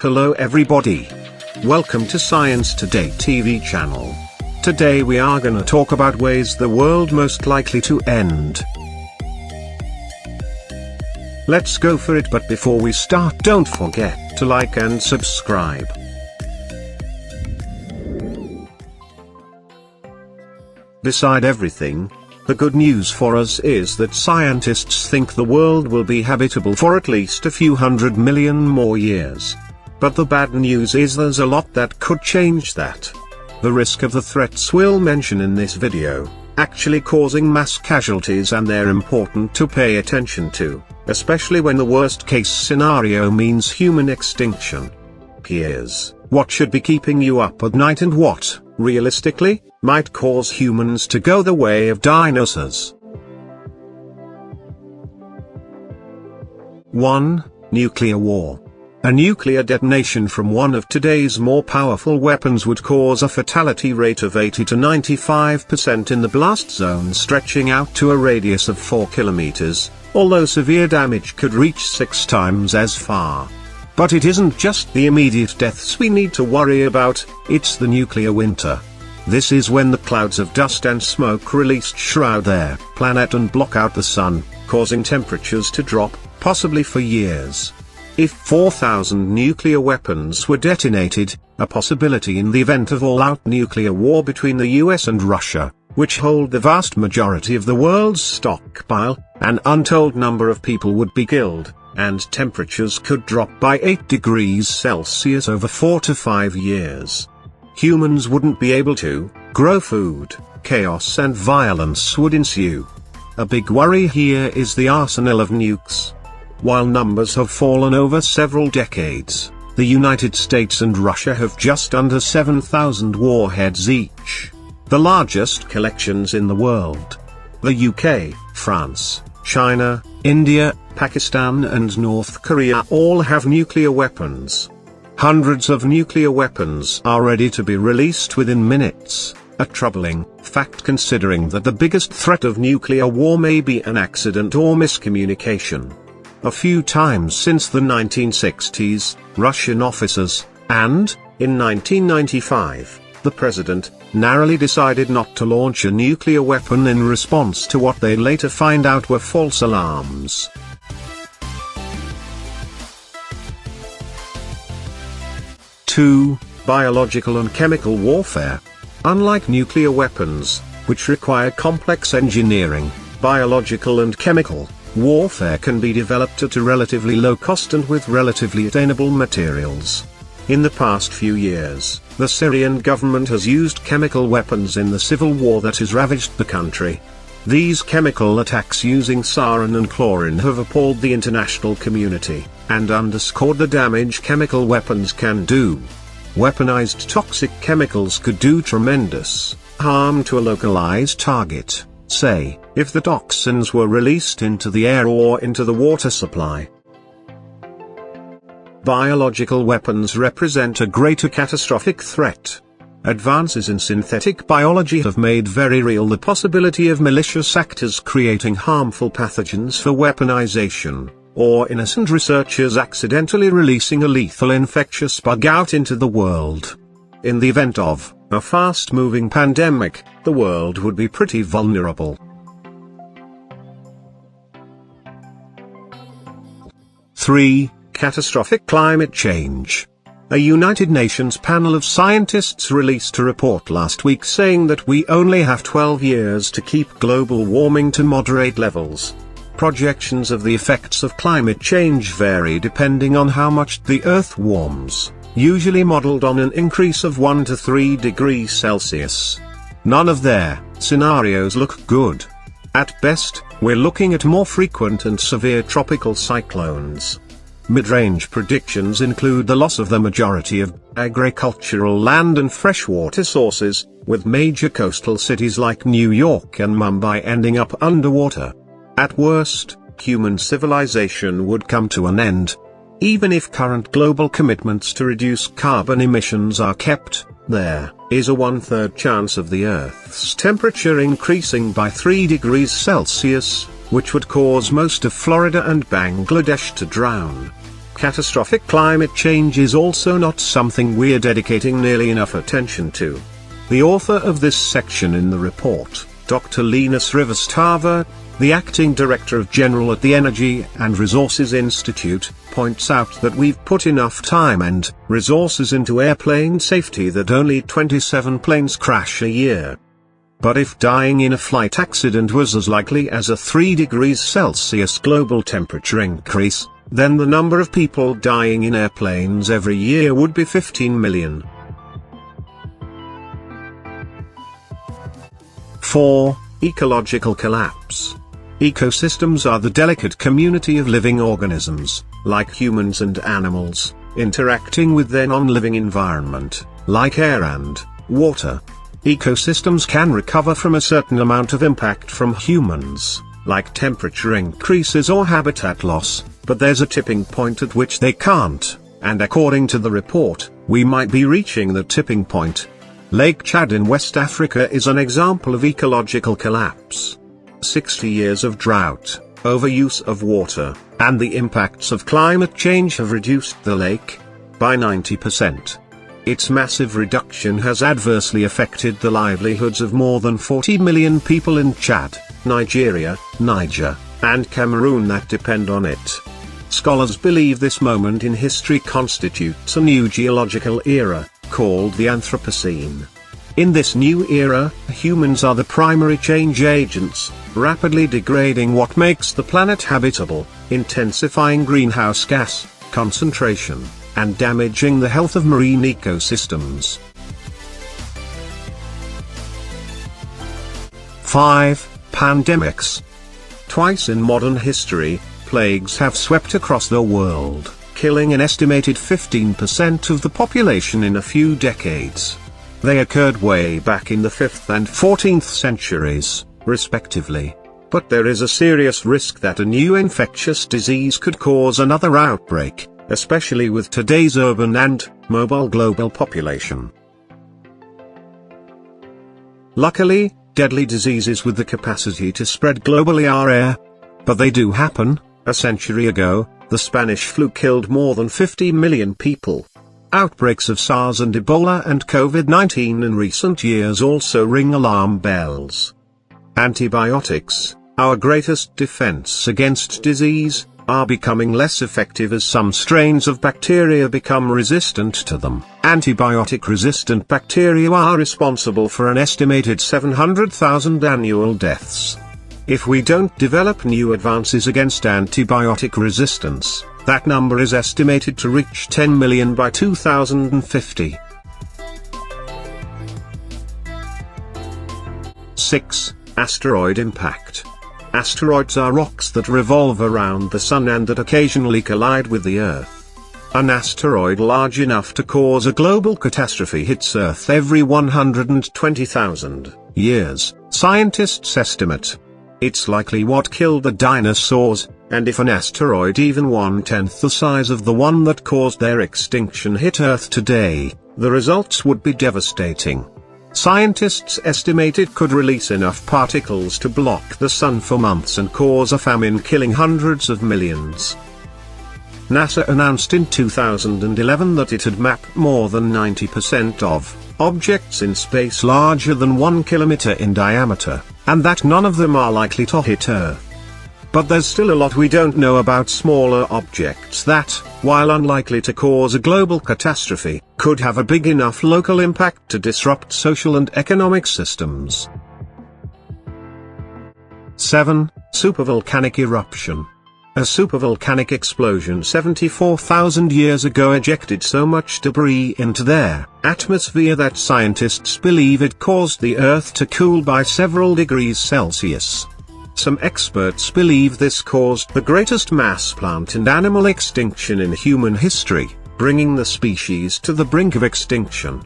Hello everybody. Welcome to Science Today TV channel. Today we are gonna talk about ways the world most likely to end. Let's go for it, but before we start, don't forget to like and subscribe. Beside everything, the good news for us is that scientists think the world will be habitable for at least a few 100 million more years. But the bad news is there's a lot that could change that. The risk of the threats we'll mention in this video, actually causing mass casualties, and they're important to pay attention to, especially when the worst case scenario means human extinction. Here's what should be keeping you up at night and what, realistically, might cause humans to go the way of dinosaurs. 1. Nuclear war. A nuclear detonation from one of today's more powerful weapons would cause a fatality rate of 80 to 95% in the blast zone, stretching out to a radius of 4 kilometers, although severe damage could reach 6 times as far. But it isn't just the immediate deaths we need to worry about, it's the nuclear winter. This is when the clouds of dust and smoke released shroud their planet and block out the sun, causing temperatures to drop, possibly for years. If 4,000 nuclear weapons were detonated, a possibility in the event of all-out nuclear war between the US and Russia, which hold the vast majority of the world's stockpile, an untold number of people would be killed, and temperatures could drop by 8 degrees Celsius over 4 to 5 years. Humans wouldn't be able to grow food, chaos and violence would ensue. A big worry here is the arsenal of nukes. While numbers have fallen over several decades, the United States and Russia have just under 7,000 warheads each, the largest collections in the world. The UK, France, China, India, Pakistan and North Korea all have nuclear weapons. Hundreds of nuclear weapons are ready to be released within minutes, a troubling fact considering that the biggest threat of nuclear war may be an accident or miscommunication. A few times since the 1960s, Russian officers, and, in 1995, the president, narrowly decided not to launch a nuclear weapon in response to what they later find out were false alarms. Two. Biological and chemical warfare. Unlike nuclear weapons, which require complex engineering, biological and chemical warfare can be developed at a relatively low cost and with relatively attainable materials. In the past few years, the Syrian government has used chemical weapons in the civil war that has ravaged the country. These chemical attacks using sarin and chlorine have appalled the international community, and underscored the damage chemical weapons can do. Weaponized toxic chemicals could do tremendous harm to a localized target, say, if the toxins were released into the air or into the water supply. Biological weapons represent a greater catastrophic threat. Advances in synthetic biology have made very real the possibility of malicious actors creating harmful pathogens for weaponization, or innocent researchers accidentally releasing a lethal infectious bug out into the world. In the event of a fast-moving pandemic, the world would be pretty vulnerable. 3. Catastrophic climate change. A United Nations panel of scientists released a report last week saying that we only have 12 years to keep global warming to moderate levels. Projections of the effects of climate change vary depending on how much the Earth warms, usually modeled on an increase of 1 to 3 degrees Celsius. None of their scenarios look good. At best, we're looking at more frequent and severe tropical cyclones. Mid-range predictions include the loss of the majority of agricultural land and freshwater sources, with major coastal cities like New York and Mumbai ending up underwater. At worst, human civilization would come to an end. Even if current global commitments to reduce carbon emissions are kept, there is a 1/3 chance of the Earth's temperature increasing by 3 degrees Celsius, which would cause most of Florida and Bangladesh to drown. Catastrophic climate change is also not something we're dedicating nearly enough attention to. The author of this section in the report, Dr. Linus Rivestava, the acting director of General at the Energy and Resources Institute, points out that we've put enough time and resources into airplane safety that only 27 planes crash a year. But if dying in a flight accident was as likely as a 3 degrees Celsius global temperature increase, then the number of people dying in airplanes every year would be 15 million. 4. Ecological collapse. Ecosystems are the delicate community of living organisms, like humans and animals, interacting with their non-living environment, like air and water. Ecosystems can recover from a certain amount of impact from humans, like temperature increases or habitat loss, but there's a tipping point at which they can't, and according to the report, we might be reaching the tipping point. Lake Chad in West Africa is an example of ecological collapse. 60 years of drought, overuse of water, and the impacts of climate change have reduced the lake by 90%. Its massive reduction has adversely affected the livelihoods of more than 40 million people in Chad, Nigeria, Niger, and Cameroon that depend on it. Scholars believe this moment in history constitutes a new geological era, called the Anthropocene. In this new era, humans are the primary change agents, rapidly degrading what makes the planet habitable, intensifying greenhouse gas concentration, and damaging the health of marine ecosystems. 5. Pandemics. Twice in modern history, plagues have swept across the world, killing an estimated 15% of the population in a few decades. They occurred way back in the 5th and 14th centuries, respectively. But there is a serious risk that a new infectious disease could cause another outbreak, especially with today's urban and mobile global population. Luckily, deadly diseases with the capacity to spread globally are rare. But they do happen. A century ago, the Spanish flu killed more than 50 million people. Outbreaks of SARS and Ebola and COVID-19 in recent years also ring alarm bells. Antibiotics, our greatest defense against disease, are becoming less effective as some strains of bacteria become resistant to them. Antibiotic-resistant bacteria are responsible for an estimated 700,000 annual deaths. If we don't develop new advances against antibiotic resistance, that number is estimated to reach 10 million by 2050. 6. Asteroid impact. Asteroids are rocks that revolve around the Sun and that occasionally collide with the Earth. An asteroid large enough to cause a global catastrophe hits Earth every 120,000 years, scientists estimate. It's likely what killed the dinosaurs, and if an asteroid even 1/10 the size of the one that caused their extinction hit Earth today, the results would be devastating. Scientists estimate it could release enough particles to block the Sun for months and cause a famine, killing hundreds of millions. NASA announced in 2011 that it had mapped more than 90% of objects in space larger than 1 kilometer in diameter, and that none of them are likely to hit Earth. But there's still a lot we don't know about smaller objects that, while unlikely to cause a global catastrophe, could have a big enough local impact to disrupt social and economic systems. 7. Supervolcanic eruption. A supervolcanic explosion 74,000 years ago ejected so much debris into their atmosphere that scientists believe it caused the Earth to cool by several degrees Celsius. Some experts believe this caused the greatest mass plant and animal extinction in human history, bringing the species to the brink of extinction.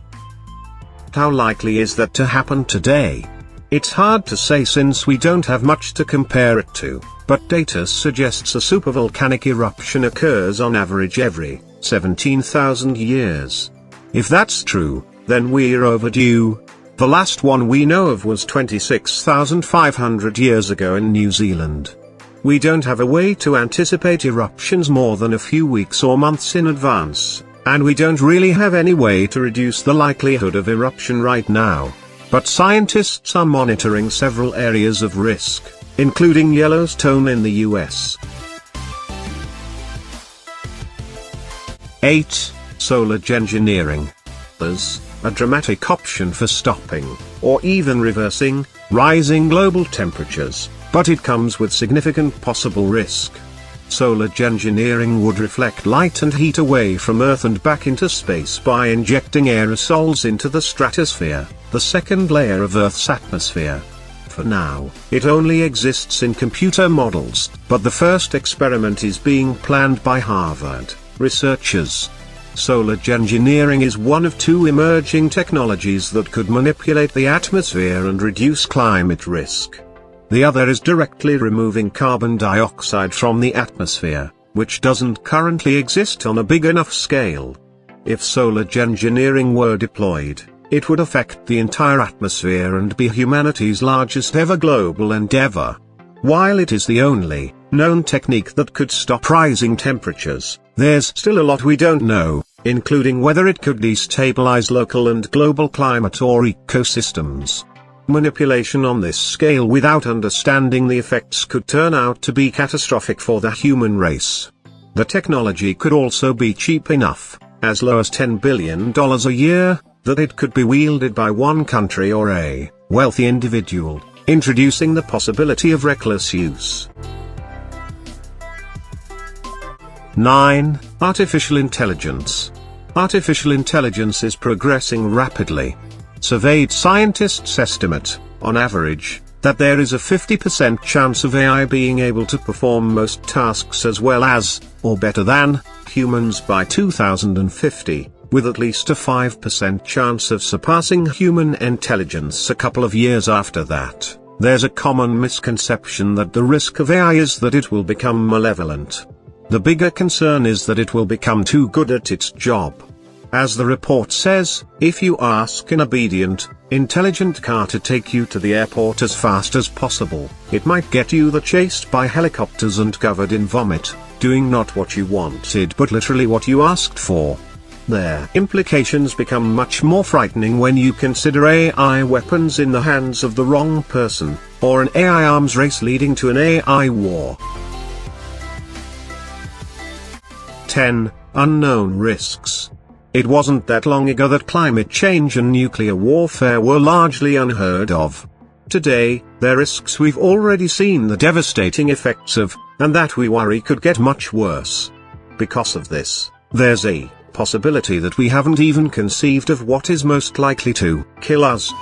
How likely is that to happen today? It's hard to say since we don't have much to compare it to, but data suggests a supervolcanic eruption occurs on average every 17,000 years. If that's true, then we're overdue. The last one we know of was 26,500 years ago in New Zealand. we don't have a way to anticipate eruptions more than a few weeks or months in advance, and we don't really have any way to reduce the likelihood of eruption right now. But scientists are monitoring several areas of risk, including Yellowstone in the US. 8. Solar geoengineering. There's a dramatic option for stopping, or even reversing, rising global temperatures, but it comes with significant possible risk. Solar geoengineering would reflect light and heat away from Earth and back into space by injecting aerosols into the stratosphere, the second layer of Earth's atmosphere. For now, it only exists in computer models, but the first experiment is being planned by Harvard researchers. Solar geoengineering is one of two emerging technologies that could manipulate the atmosphere and reduce climate risk. The other is directly removing carbon dioxide from the atmosphere, which doesn't currently exist on a big enough scale. If solar geoengineering were deployed, it would affect the entire atmosphere and be humanity's largest ever global endeavor. While it is the only known technique that could stop rising temperatures, there's still a lot we don't know, including whether it could destabilize local and global climate or ecosystems. Manipulation on this scale without understanding the effects could turn out to be catastrophic for the human race. The technology could also be cheap enough, as low as $10 billion a year, that it could be wielded by one country or a wealthy individual, introducing the possibility of reckless use. 9. Artificial intelligence. Artificial intelligence is progressing rapidly. Surveyed scientists estimate, on average, that there is a 50% chance of AI being able to perform most tasks as well as, or better than, humans by 2050, with at least a 5% chance of surpassing human intelligence a couple of years after that. There's a common misconception that the risk of AI is that it will become malevolent. The bigger concern is that it will become too good at its job. As the report says, if you ask an obedient, intelligent car to take you to the airport as fast as possible, it might get you there chased by helicopters and covered in vomit, doing not what you wanted but literally what you asked for. Their implications become much more frightening when you consider AI weapons in the hands of the wrong person, or an AI arms race leading to an AI war. 10. Unknown risks. It wasn't that long ago that climate change and nuclear warfare were largely unheard of. Today, they're risks we've already seen the devastating effects of, and that we worry could get much worse. Because of this, there's a possibility that we haven't even conceived of what is most likely to kill us.